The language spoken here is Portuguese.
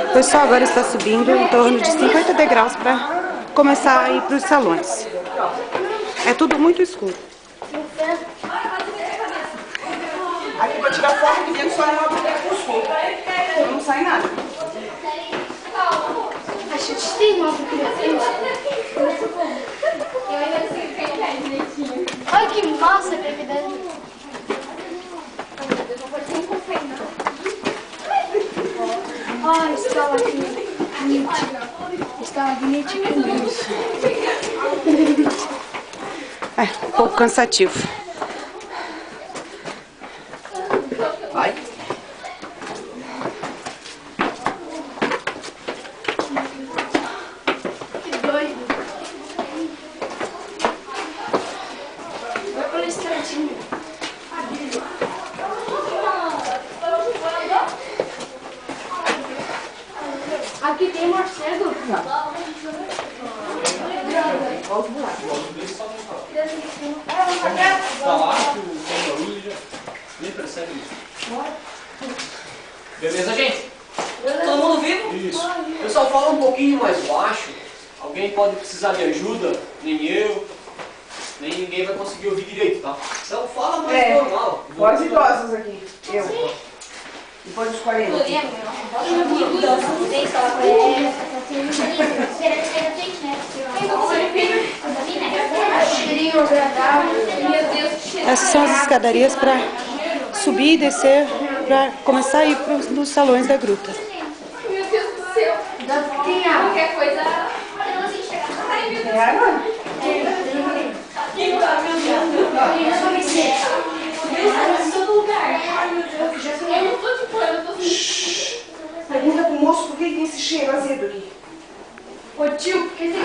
O pessoal agora está subindo em torno de 50 degraus para começar a ir para os salões. É tudo muito escuro. Aqui para tirar foto aqui dentro só é uma boneca com escuro. Não sai nada. A gente tem uma boneca. Olha que massa, bebida. Olha, escala magnética. Escala magnética É um pouco cansativo. Vai. Que doido. Vai pela estradinha. Aqui tem morcego. Tá lá que o barulho já nem percebe isso. Beleza, gente? Todo mundo vivo? Isso. Pessoal, fala um pouquinho mais baixo. Alguém pode precisar de ajuda, nem eu, nem ninguém vai conseguir ouvir direito, tá? Então fala mais normal. Olha as idosas aqui. Eu. Depois dos 40. Cheirinho agradável. Meu Deus, que cheiro. Essas são as escadarias para subir e descer para começar a ir para os salões da gruta. Meu Deus do céu. Tem água. Qualquer coisa. É água? Eu não tô de fora, eu tô Pergunta pro moço por que tem esse cheiro azedo aqui. Ô tio, por que tem